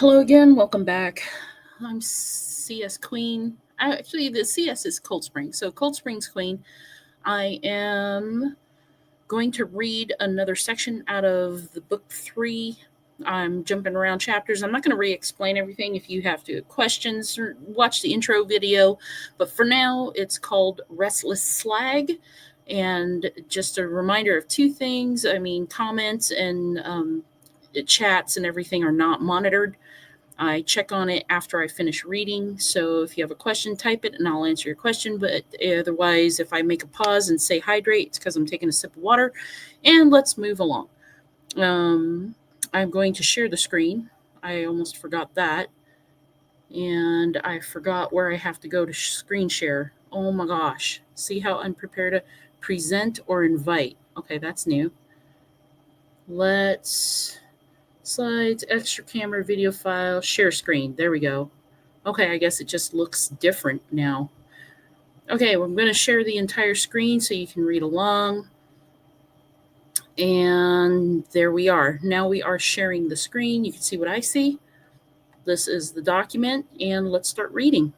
Hello again, welcome back. I'm CS Queen. Actually, the CS is Cold Spring. So, Cold Springs Queen, I am going to read another section out of the book 3. I'm jumping around chapters. I'm not going to re explain everything. If you have to questions, or watch the intro video. But for now, it's called Restless Slag. And just a reminder of two things. Comments and chats and everything are not monitored. I check on it after I finish reading. So if you have a question, type it and I'll answer your question. But otherwise, if I make a pause and say hydrate, it's because I'm taking a sip of water. And let's move along. I'm going to share the screen. I almost forgot that. And I forgot where I have to go to screen share. Oh my gosh. See how unprepared to present or invite. Okay, that's new. Let's slides, extra camera, video file, share screen. There we go. Okay, I guess it just looks different now. Okay, well, I'm going to share the entire screen so you can read along. And there we are. Now we are sharing the screen. You can see what I see. This is the document, and let's start reading.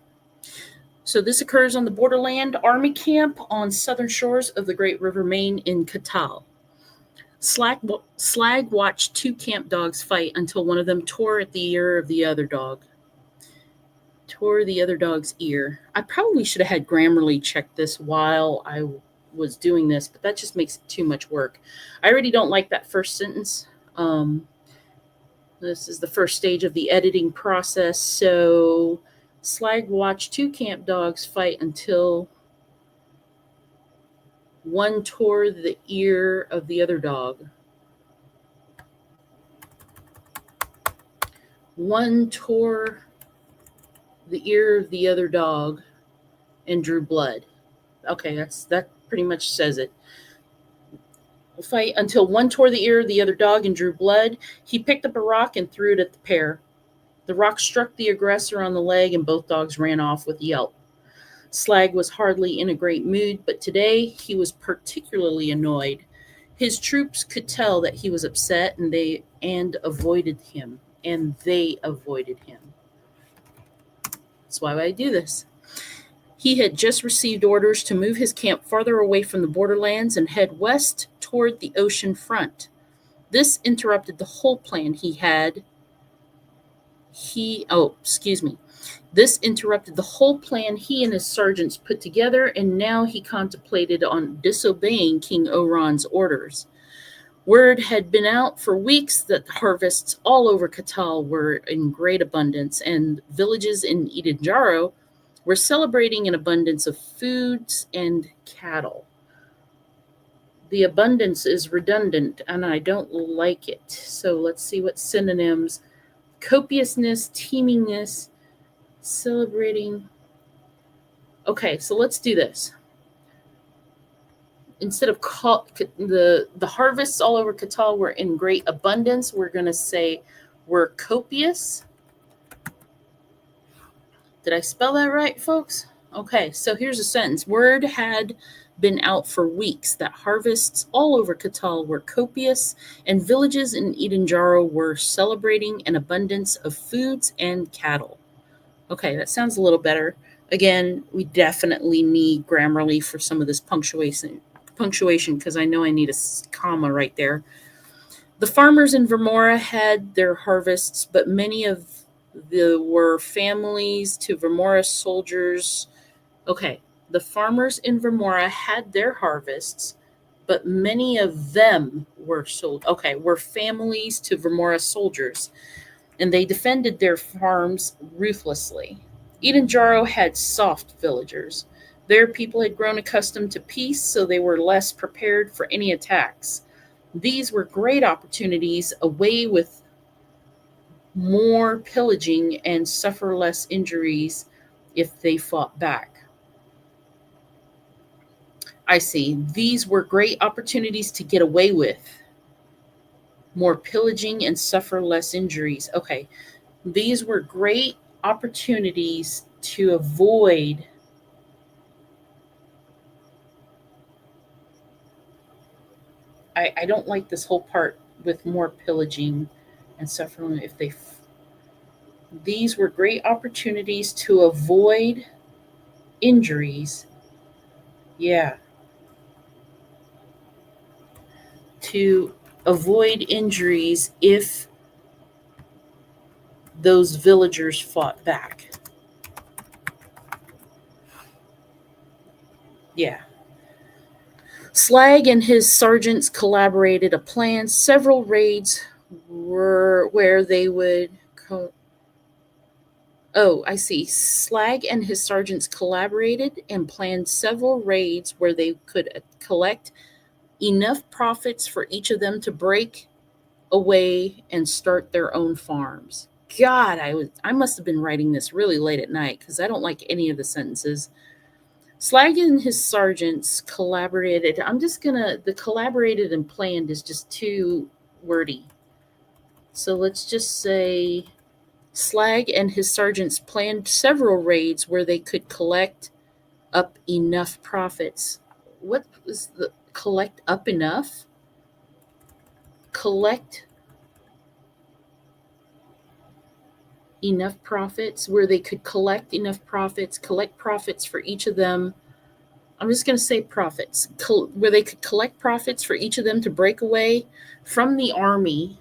So this occurs on the Borderland Army Camp on southern shores of the Great River Main in Catal. Slag watched two camp dogs fight until one of them tore at the ear of the other dog. Tore the other dog's ear. I probably should have had Grammarly check this while I was doing this, but that just makes it too much work. I already don't like that first sentence. This is the first stage of the editing process. So Slag watched two camp dogs fight until one tore the ear of the other dog. One tore the ear of the other dog and drew blood. Okay, that pretty much says it. Fight until one tore the ear of the other dog and drew blood. He picked up a rock and threw it at the pair. The rock struck the aggressor on the leg and both dogs ran off with a yelp. Slag was hardly in a great mood, but today he was particularly annoyed. His troops could tell that he was upset and they avoided him. That's why I do this. He had just received orders to move his camp farther away from the borderlands and head west toward the ocean front. This interrupted the whole plan This interrupted the whole plan he and his sergeants put together, and now he contemplated on disobeying King Oron's orders. Word had been out for weeks that harvests all over Catal were in great abundance, and villages in Idanjaro were celebrating an abundance of foods and cattle. The abundance is redundant, and I don't like it. So let's see what synonyms. Copiousness, teemingness, celebrating. Okay, so let's do this. Instead of the harvests all over Catal were in great abundance, we're going to say were copious. Did I spell that right, folks? Okay, so here's a sentence. Word had been out for weeks that harvests all over Catal were copious, and villages in Idanjaro were celebrating an abundance of foods and cattle. Okay, that sounds a little better. Again, we definitely need Grammarly for some of this punctuation because I know I need a comma right there. The farmers in Vermora had their harvests, but many of were families to Vermora soldiers. Okay, the farmers in Vermora had their harvests, but many of them were families to Vermora soldiers, and they defended their farms ruthlessly. Idanjaro had soft villagers. Their people had grown accustomed to peace, so they were less prepared for any attacks. These were great opportunities, away with more pillaging and suffer less injuries if they fought back. I see. These were great opportunities to get away with more pillaging and suffer less injuries. Okay. These were great opportunities to avoid I don't like this whole part with more pillaging and suffering if they These were great opportunities to avoid injuries. Yeah, to avoid injuries if those villagers fought back. Yeah. Slag and his sergeants collaborated a plan. Several raids were where they would. Oh, I see. Slag and his sergeants collaborated and planned several raids where they could collect enough profits for each of them to break away and start their own farms. God, I must have been writing this really late at night because I don't like any of the sentences. Slag and his sergeants collaborated. The collaborated and planned is just too wordy. So let's just say Slag and his sergeants planned several raids where they could collect up enough profits. What was the collect up enough? Collect enough profits where they could collect enough profits, collect profits for each of them. I'm just going to say profits, where they could collect profits for each of them to break away from the army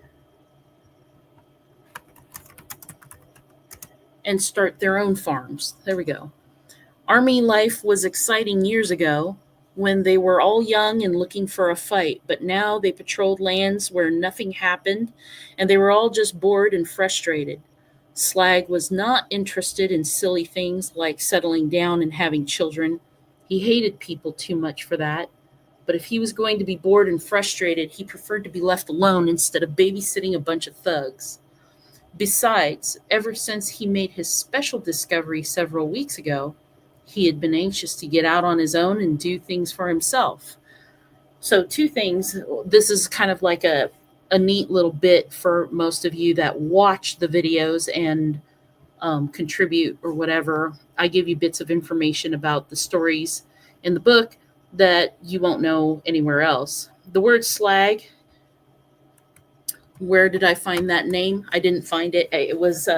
and start their own farms. There we go. Army life was exciting years ago when they were all young and looking for a fight, but now they patrolled lands where nothing happened and they were all just bored and frustrated. Slag was not interested in silly things like settling down and having children. He hated people too much for that. But if he was going to be bored and frustrated, he preferred to be left alone instead of babysitting a bunch of thugs. Besides, ever since he made his special discovery several weeks ago, he had been anxious to get out on his own and do things for himself. So, two things. This is kind of like a neat little bit for most of you that watch the videos and contribute or whatever. I give you bits of information about the stories in the book that you won't know anywhere else. The word slag, where did I find that name? I didn't find it. It was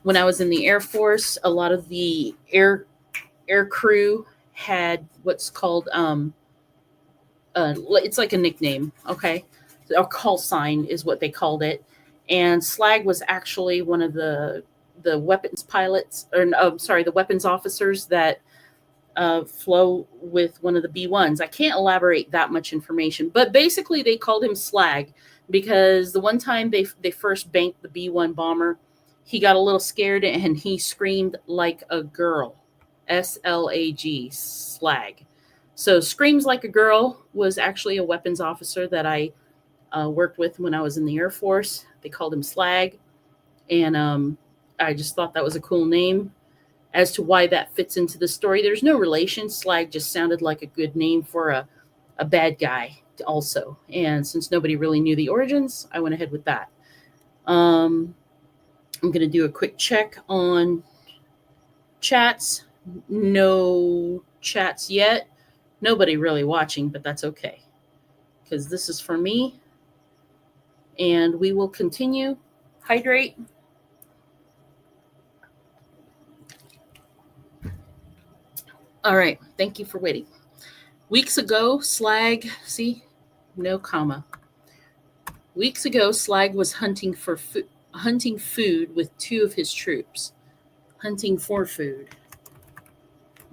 when I was in the Air Force. A lot of the air crew had what's called it's like a nickname. Okay, a call sign is what they called it, and slag was actually one of the weapons pilots, or sorry, the weapons officers that flow with one of the B-1s. I can't elaborate that much information, but basically they called him Slag because the one time they first banked the B-1 bomber, he got a little scared and he screamed like a girl. S-L-A-G, Slag. So Screams Like a Girl was actually a weapons officer that I worked with when I was in the Air Force. They called him Slag, and I just thought that was a cool name. As to why that fits into the story, there's no relation. Slag just sounded like a good name for a bad guy also. And since nobody really knew the origins, I went ahead with that. I'm going to do a quick check on chats. No chats yet. Nobody really watching, but that's okay. Because this is for me. And we will continue. Hydrate. All right. Thank you for waiting. Weeks ago, Slag, see, no comma. Weeks ago, Slag was hunting food with two of his troops. Hunting for food.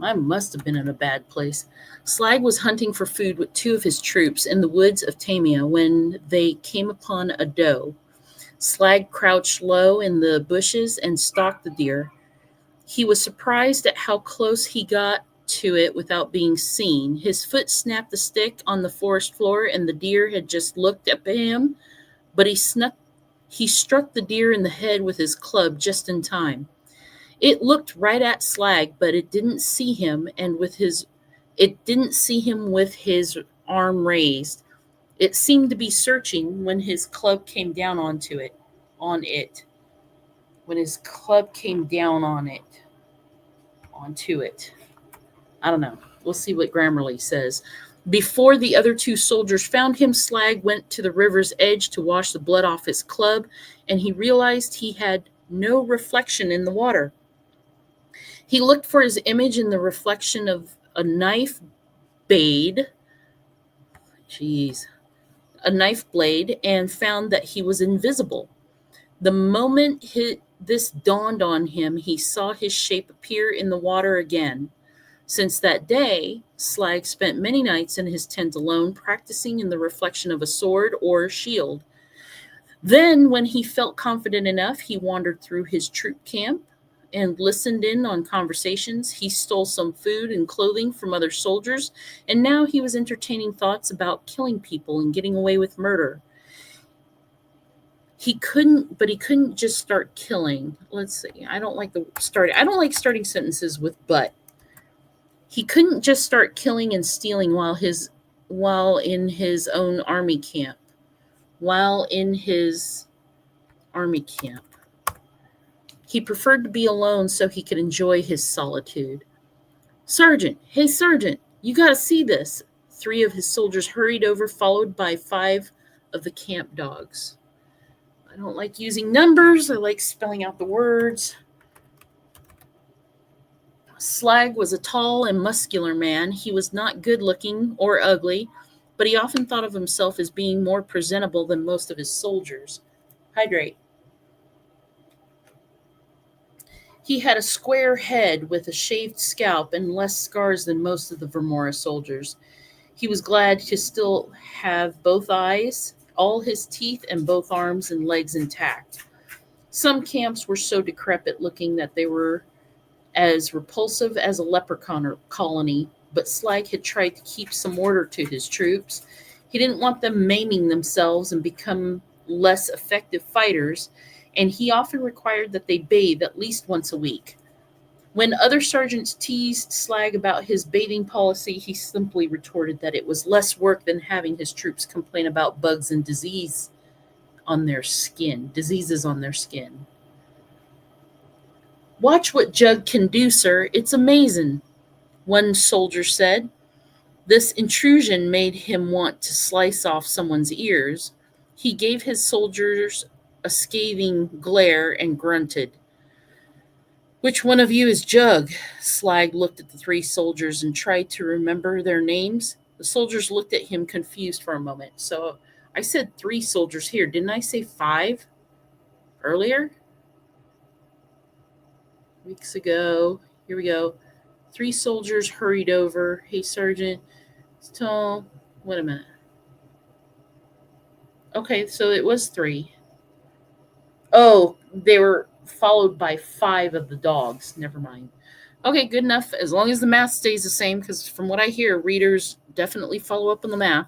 I must have been in a bad place. Slag was hunting for food with two of his troops in the woods of Tamia when they came upon a doe. Slag crouched low in the bushes and stalked the deer. He was surprised at how close he got to it without being seen. His foot snapped the stick on the forest floor, and the deer had just looked up at him, but he struck the deer in the head with his club just in time. It looked right at Slag, but it didn't see him, and with his arm raised. It seemed to be searching when his club came down on it. When his club came down onto it. I don't know. We'll see what Grammarly says. Before the other two soldiers found him, Slag went to the river's edge to wash the blood off his club, and he realized he had no reflection in the water. He looked for his image in the reflection of a knife blade, jeez, a knife blade, and found that he was invisible. The moment this dawned on him, he saw his shape appear in the water again. Since that day, Slag spent many nights in his tent alone, practicing in the reflection of a sword or shield. Then, when he felt confident enough, he wandered through his troop camp and listened in on conversations. He stole some food and clothing from other soldiers, and now he was entertaining thoughts about killing people and getting away with murder. He couldn't just start killing. Let's see. I don't like starting sentences with but. He couldn't just start killing and stealing while in his own army camp. While in his army camp. He preferred to be alone so he could enjoy his solitude. Sergeant, hey Sergeant, you gotta see this. 3 of his soldiers hurried over, followed by 5 of the camp dogs. I don't like using numbers, I like spelling out the words. Slag was a tall and muscular man. He was not good looking or ugly, but he often thought of himself as being more presentable than most of his soldiers. Hydrate. He had a square head with a shaved scalp and less scars than most of the Vermora soldiers. He was glad to still have both eyes, all his teeth, and both arms and legs intact. Some camps were so decrepit looking that they were as repulsive as a leprechaun colony, but Slag had tried to keep some order to his troops. He didn't want them maiming themselves and become less effective fighters, and he often required that they bathe at least once a week. When other sergeants teased Slag about his bathing policy, he simply retorted that it was less work than having his troops complain about bugs and diseases on their skin. Watch what Jug can do, sir. It's amazing, one soldier said. This intrusion made him want to slice off someone's ears. He gave his soldiers a scathing glare and grunted. Which one of you is Jug? Slag looked at the 3 soldiers and tried to remember their names. The soldiers looked at him confused for a moment. So I said 3 soldiers here. Didn't I say 5 earlier? Weeks ago. Here we go. 3 soldiers hurried over. Hey, Sergeant. It's tall. Wait a minute. Okay, so it was 3. Oh, they were followed by 5 of the dogs. Never mind. Okay, good enough. As long as the math stays the same, because from what I hear, readers definitely follow up on the math.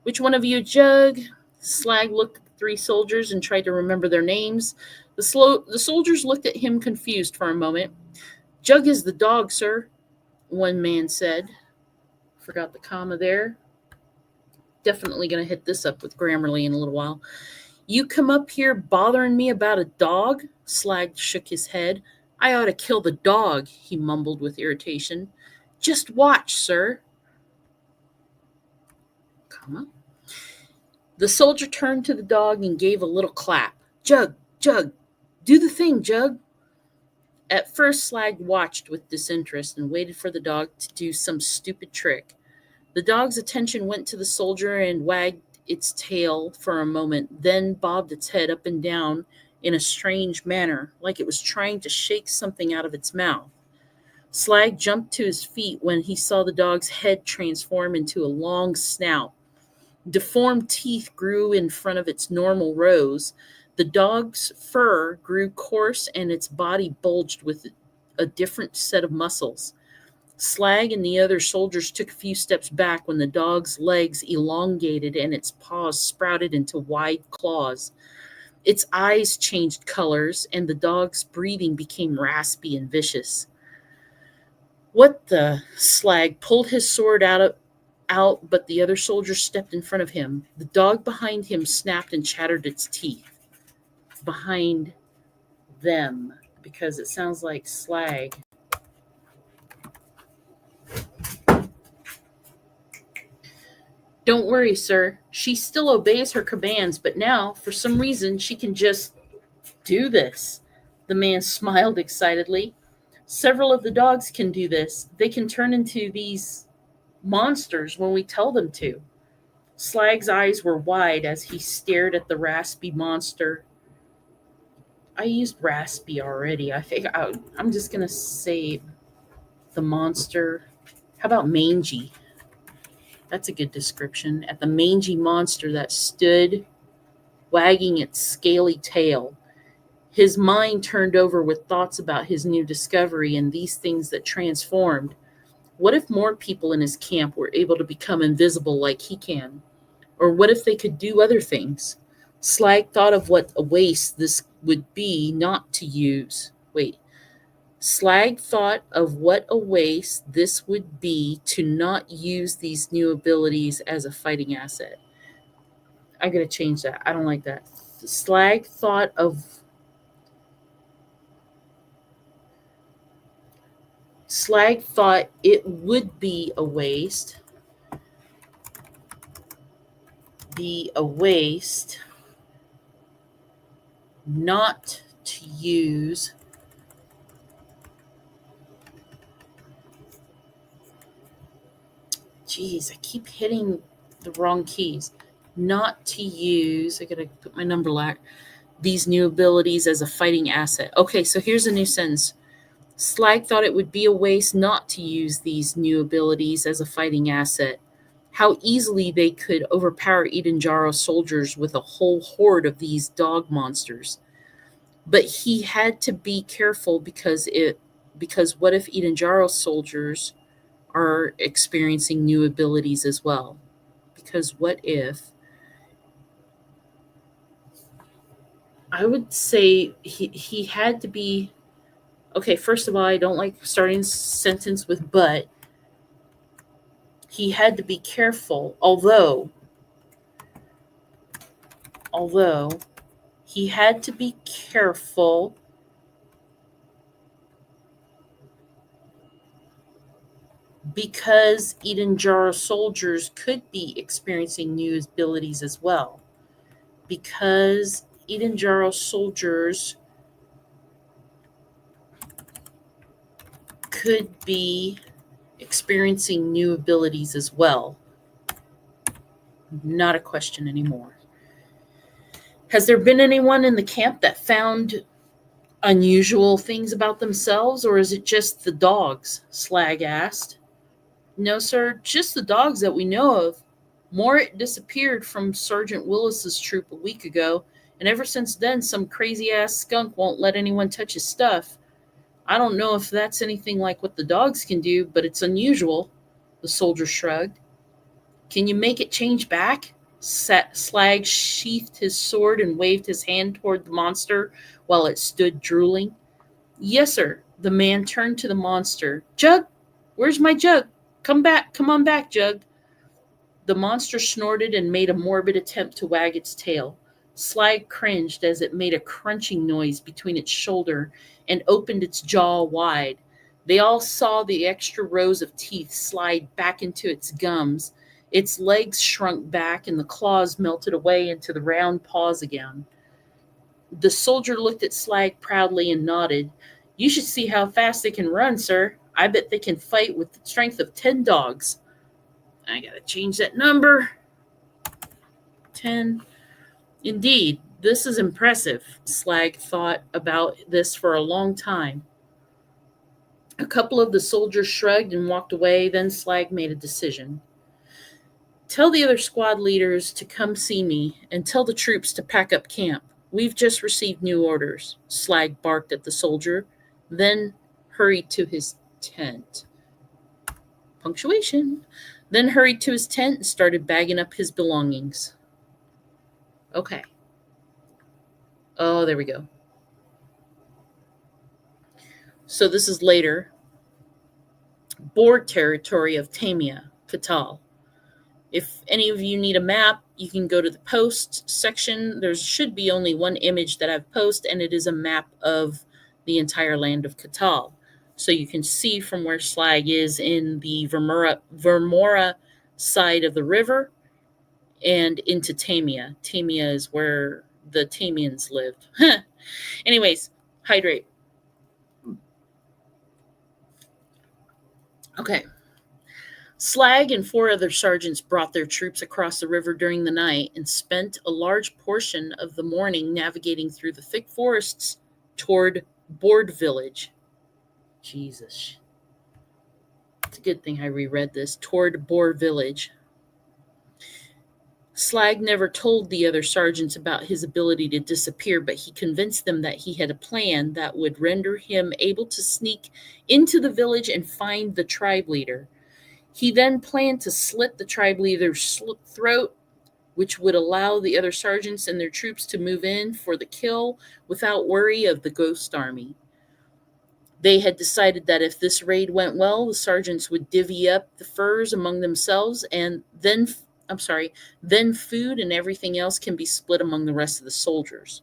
Which one of you, Jug? Slag looked at the 3 soldiers and tried to remember their names. The soldiers looked at him confused for a moment. Jug is the dog, sir, one man said. Forgot the comma there. Definitely going to hit this up with Grammarly in a little while. You come up here bothering me about a dog? Slag shook his head. I ought to kill the dog, he mumbled with irritation. Just watch, sir. Comma. The soldier turned to the dog and gave a little clap. Jug, do the thing, Jug. At first, Slag watched with disinterest and waited for the dog to do some stupid trick. The dog's attention went to the soldier and wagged its tail for a moment, then bobbed its head up and down in a strange manner, like it was trying to shake something out of its mouth. Slag jumped to his feet when he saw the dog's head transform into a long snout. Deformed teeth grew in front of its normal rows. The dog's fur grew coarse and its body bulged with a different set of muscles. Slag and the other soldiers took a few steps back when the dog's legs elongated and its paws sprouted into wide claws. Its eyes changed colors and the dog's breathing became raspy and vicious. What the? Slag pulled his sword out, but the other soldiers stepped in front of him. The dog behind him snapped and chattered its teeth. Behind them, because it sounds like Slag. Don't worry, sir. She still obeys her commands, but now, for some reason, she can just do this. The man smiled excitedly. Several of the dogs can do this. They can turn into these monsters when we tell them to. Slag's eyes were wide as he stared at the raspy monster. I used raspy already. I'm just going to say the monster. How about mangy? That's a good description. At the mangy monster that stood wagging its scaly tail. His mind turned over with thoughts about his new discovery and these things that transformed. What if more people in his camp were able to become invisible like he can? Or what if they could do other things? Slag thought of what a waste this would be not to use. Wait. Slag thought of what a waste this would be to not use these new abilities as a fighting asset. I gotta change that. I don't like that. Slag thought of Slag thought it would be a waste not to use Geez, I keep hitting the wrong keys. Not to use, I gotta put my number lack, these new abilities as a fighting asset. Okay, so here's a new sentence. Slag thought it would be a waste not to use these new abilities as a fighting asset. How easily they could overpower Edenjaro's soldiers with a whole horde of these dog monsters. But he had to be careful because what if Edenjaro's soldiers are experiencing new abilities as well? Because what if I would say he had to be okay, first of all, I don't like starting a sentence with but. He had to be careful, although he had to be careful because Edenjaro soldiers could be experiencing new abilities as well. Because Edenjaro soldiers could be experiencing new abilities as well. Not a question anymore. Has there been anyone in the camp that found unusual things about themselves, or is it just the dogs? Slag asked. No, sir, just the dogs that we know of. Morit disappeared from Sergeant Willis's troop a week ago, and ever since then, some crazy ass skunk won't let anyone touch his stuff. I don't know if that's anything like what the dogs can do, but it's unusual. The soldier shrugged. Can you make it change back? Slag sheathed his sword and waved his hand toward the monster while it stood drooling. Yes, sir. The man turned to the monster. Jug, where's my jug? Come back, come on back, Jug. The monster snorted and made a morbid attempt to wag its tail. Slag cringed as it made a crunching noise between its shoulder and opened its jaw wide. They all saw the extra rows of teeth slide back into its gums. Its legs shrunk back and the claws melted away into the round paws again. The soldier looked at Slag proudly and nodded. You should see how fast they can run, sir. I bet they can fight with the strength of 10 dogs. I gotta change that number. 10. Indeed, this is impressive. Slag thought about this for a long time. A couple of the soldiers shrugged and walked away, then Slag made a decision. Tell the other squad leaders to come see me and tell the troops to pack up camp. We've just received new orders. Slag barked at the soldier, then hurried to his tent. Punctuation. Then hurried to his tent and started bagging up his belongings. Okay. Oh, there we go. So this is later. Board territory of Tamia, Katal. If any of you need a map, you can go to the post section. There should be only one image that I've posted, and it is a map of the entire land of Katal. So you can see from where Slag is in the Vermora side of the river and into Tamia. Tamia is where the Tamians lived. Anyways, Hydrate. Okay. Slag and four other sergeants brought their troops across the river during the night and spent a large portion of the morning navigating through the thick forests toward Board Village. Jesus. It's a good thing I reread this. Toward Board Village. Slag never told the other sergeants about his ability to disappear, but he convinced them that he had a plan that would render him able to sneak into the village and find the tribe leader. He then planned to slit the tribe leader's throat, which would allow the other sergeants and their troops to move in for the kill without worry of the ghost army. They had decided that if this raid went well, the sergeants would divvy up the furs among themselves, and then food and everything else can be split among the rest of the soldiers.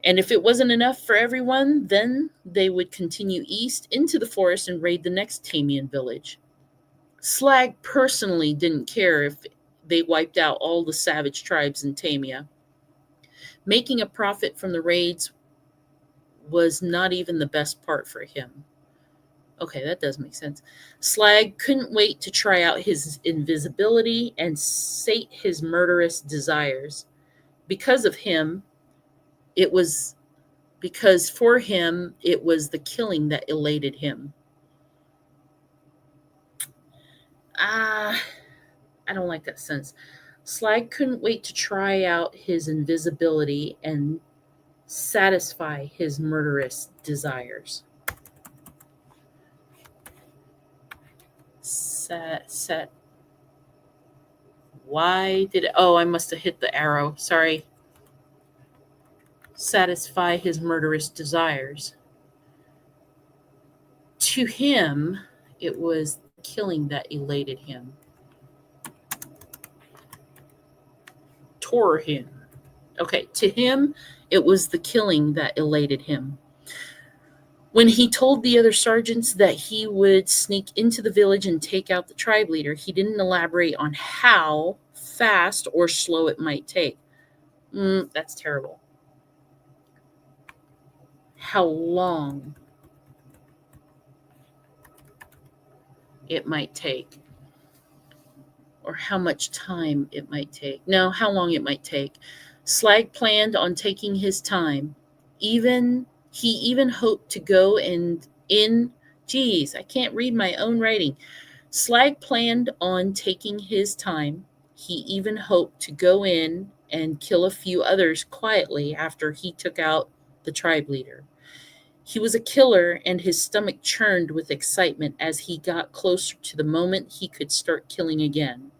And if it wasn't enough for everyone, then they would continue east into the forest and raid the next Tamian village. Slag personally didn't care if they wiped out all the savage tribes in Tamia. Making a profit from the raids was not even the best part for him. Okay, that does make sense. Slag couldn't wait to try out his invisibility and sate his murderous desires. Because for him, it was the killing that elated him. I don't like that sentence. Slag couldn't wait to try out his invisibility and satisfy his murderous desires. Why did it? Oh, I must have hit the arrow. Sorry. Satisfy his murderous desires. To him, it was killing that elated him. Tore him. Okay, to him, it was the killing that elated him. When he told the other sergeants that he would sneak into the village and take out the tribe leader, he didn't elaborate on how fast or slow it might take. That's terrible. How long it might take, or how much time it might take. No, how long it might take. Slag planned on taking his time. He even hoped to go I can't read my own writing. Slag planned on taking his time. He even hoped to go in and kill a few others quietly after he took out the tribe leader. He was a killer, and his stomach churned with excitement as he got closer to the moment he could start killing again.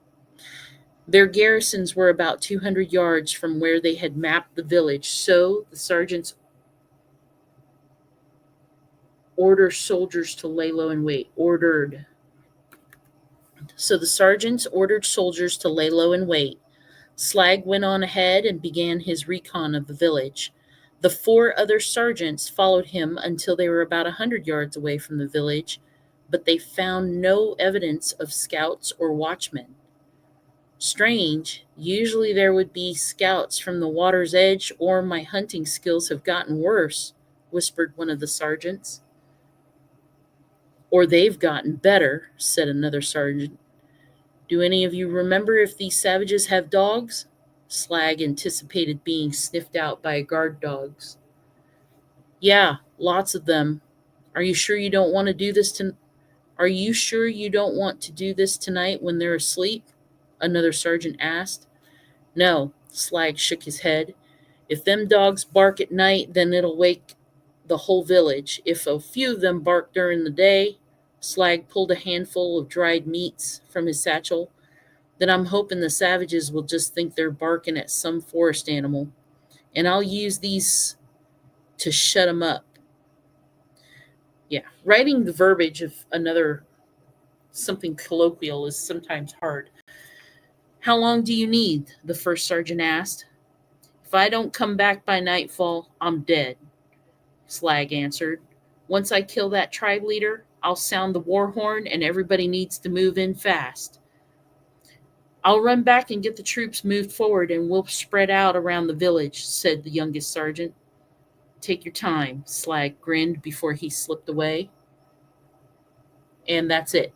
Their garrisons were about 200 yards from where they had mapped the village, so the sergeants ordered soldiers to lay low and wait. So the sergeants ordered soldiers to lay low and wait. Slag went on ahead and began his recon of the village. The four other sergeants followed him until they were about 100 yards away from the village, but they found no evidence of scouts or watchmen. Strange, usually there would be scouts from the water's edge, or my hunting skills have gotten worse, whispered one of the sergeants. Or they've gotten better, said another sergeant. Do any of you remember if these savages have dogs? Slag anticipated being sniffed out by guard dogs. Yeah, lots of them. Are you sure you don't want to do this tonight when they're asleep? Another sergeant asked. No, Slag shook his head. If them dogs bark at night, then it'll wake the whole village. If a few of them bark during the day, Slag pulled a handful of dried meats from his satchel. Then I'm hoping the savages will just think they're barking at some forest animal, and I'll use these to shut them up. Yeah, writing the verbiage of something colloquial is sometimes hard. How long do you need? The first sergeant asked. If I don't come back by nightfall, I'm dead, Slag answered. Once I kill that tribe leader, I'll sound the war horn and everybody needs to move in fast. I'll run back and get the troops moved forward and we'll spread out around the village, said the youngest sergeant. Take your time, Slag grinned before he slipped away. And that's it.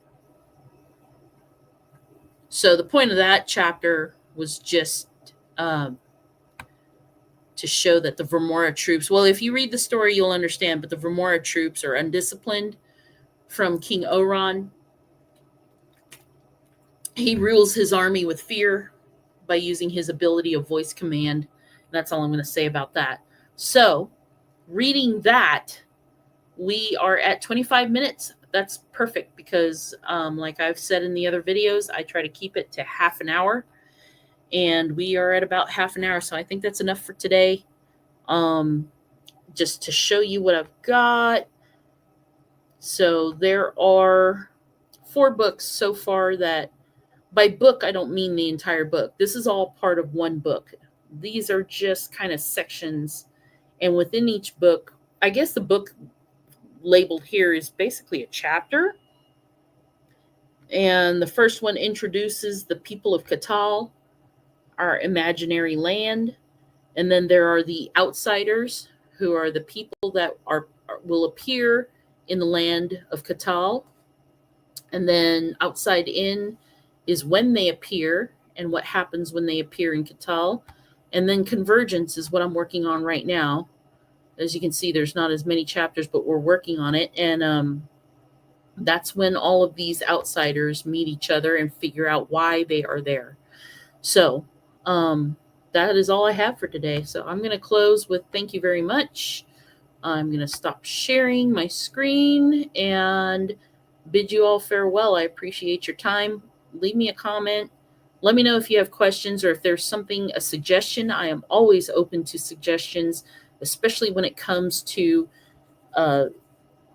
So the point of that chapter was just um, to show that the Vermora troops, well, if you read the story, you'll understand, but the Vermora troops are undisciplined from King Oron. He rules his army with fear by using his ability of voice command. That's all I'm going to say about that. So, reading that, we are at 25 minutes. That's perfect because, like I've said in the other videos, I try to keep it to half an hour. And we are at about half an hour. So I think that's enough for today. Just to show you what I've got. So there are 4 books so far that, by book, I don't mean the entire book. This is all part of one book. These are just kind of sections. And within each book, I guess the book labeled here is basically a chapter. And the first one introduces the people of Catal, our imaginary land. And then there are the outsiders, who are the people that will appear in the land of Catal. And then outside in is when they appear and what happens when they appear in Catal. And then convergence is what I'm working on right now. As you can see, there's not as many chapters, but we're working on it. And that's when all of these outsiders meet each other and figure out why they are there. So that is all I have for today. So I'm going to close with thank you very much. I'm going to stop sharing my screen and bid you all farewell. I appreciate your time. Leave me a comment. Let me know if you have questions or if there's something, a suggestion. I am always open to suggestions, especially when it comes to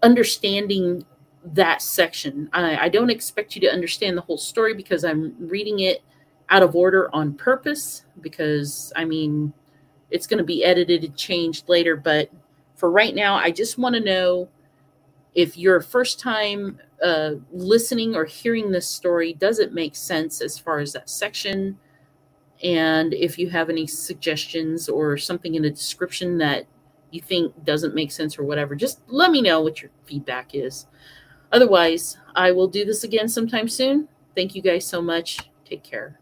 understanding that section. I don't expect you to understand the whole story because I'm reading it out of order on purpose because, I mean, it's going to be edited and changed later. But for right now, I just want to know if you're a first time listening or hearing this story, does it make sense as far as that section? And if you have any suggestions or something in the description that you think doesn't make sense or whatever, just let me know what your feedback is. Otherwise, I will do this again sometime soon. Thank you guys so much. Take care.